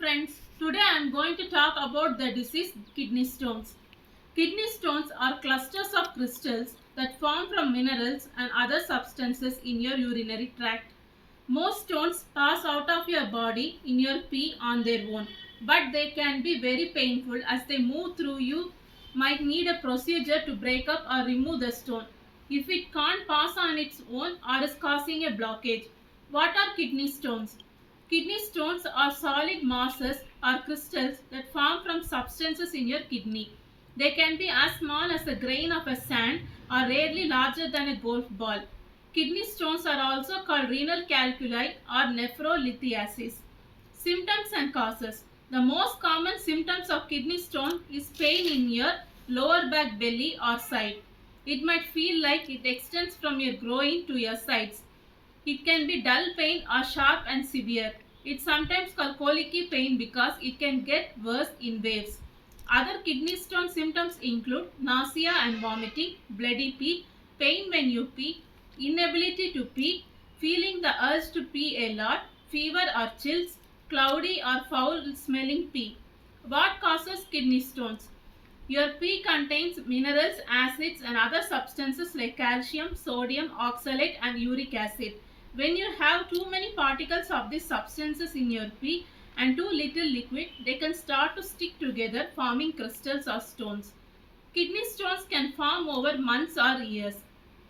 friends, today I am going to talk about the disease kidney stones. Kidney stones are clusters of crystals that form from minerals and other substances in your urinary tract. Most stones pass out of your body in your pee on their own, but they can be very painful as they move through you. Might need a procedure to break up or remove the stone if it can't pass on its own or is causing a blockage. What are kidney stones? Kidney stones are solid masses or crystals that form from substances in your kidney. They can be as small as a grain of a sand or rarely larger than a golf ball. Kidney stones are also called renal calculi or nephrolithiasis. Symptoms and causes. The most common symptoms of kidney stone is pain in your lower back, belly or side. It might feel like it extends from your groin to your sides. It can be dull pain or sharp and severe. It's sometimes called colicky pain because it can get worse in waves. Other kidney stone symptoms include nausea and vomiting, bloody pee, pain when you pee, inability to pee, feeling the urge to pee a lot, fever or chills, cloudy or foul smelling pee. What causes kidney stones? Your pee contains minerals, acids and other substances like calcium, sodium, oxalate and uric acid. When you have too many particles of these substances in your pee and too little liquid, they can start to stick together forming crystals or stones. Kidney stones can form over months or years.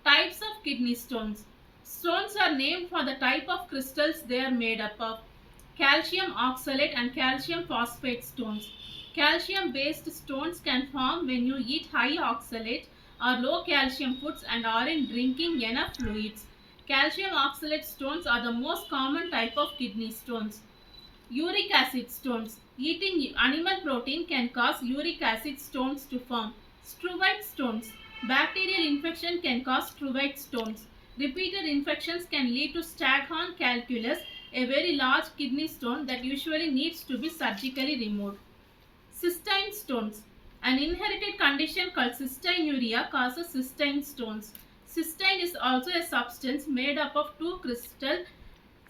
Types of kidney stones. Stones are named for the type of crystals they are made up of. Calcium oxalate and calcium phosphate stones. Calcium based stones can form when you eat high oxalate or low calcium foods and aren't drinking enough fluids. Calcium oxalate stones are the most common type of kidney stones. Uric acid stones. Eating animal protein can cause uric acid stones to form. Struvite stones. Bacterial infection can cause struvite stones. Repeated infections can lead to Staghorn calculus, a very large kidney stone that usually needs to be surgically removed. Cystine stones. An inherited condition called cystinuria causes cystine stones. Cystine is also a substance made up of two crystal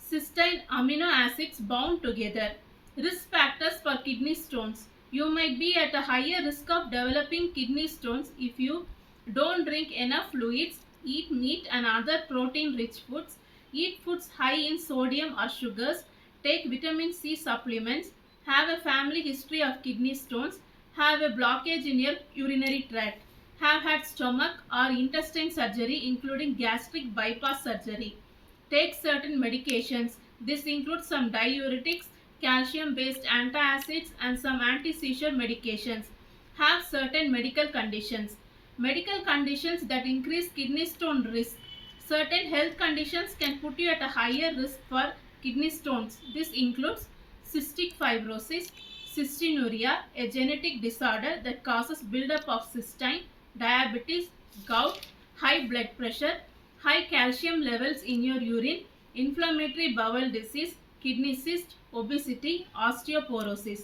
cystine amino acids bound together. Risk factors for kidney stones. You might be at a higher risk of developing kidney stones if you don't drink enough fluids, eat meat and other protein rich foods, eat foods high in sodium or sugars, take vitamin C supplements, have a family history of kidney stones, have a blockage in your urinary tract, have had stomach or intestine surgery including gastric bypass surgery. Take certain medications. This includes some diuretics, calcium-based antacids and some anti-seizure medications. Have certain medical conditions. Medical conditions that increase kidney stone risk. Certain health conditions can put you at a higher risk for kidney stones. This includes cystic fibrosis, cystinuria, a genetic disorder that causes buildup of cystine, diabetes, gout, high blood pressure, high calcium levels in your urine, inflammatory bowel disease, kidney cyst, obesity, osteoporosis.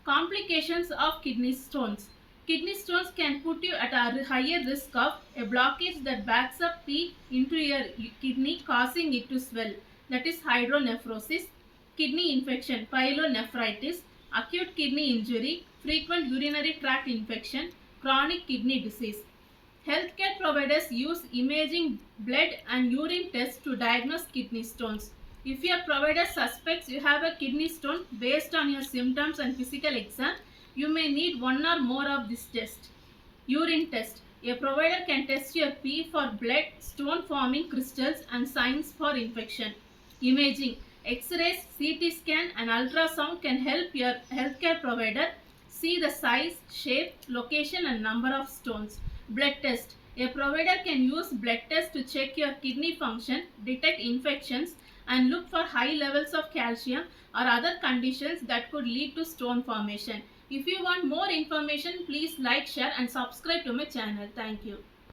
Complications of kidney stones. Kidney stones can put you at a higher risk of a blockage that backs up pee into your kidney causing it to swell, that is hydronephrosis, kidney infection, pyelonephritis, acute kidney injury, frequent urinary tract infection, chronic kidney disease. Healthcare providers use imaging, blood and urine tests to diagnose kidney stones. If your provider suspects you have a kidney stone based on your symptoms and physical exam, you may need one or more of this test. Urine test. A provider can test your pee for blood, stone forming crystals and signs for infection. Imaging. X-rays, CT scan and ultrasound can help your healthcare provider see the size, shape, location and number of stones. Blood test. A provider can use blood test to check your kidney function, detect infections and look for high levels of calcium or other conditions that could lead to stone formation. If you want more information, please like, share and subscribe to my channel. Thank you.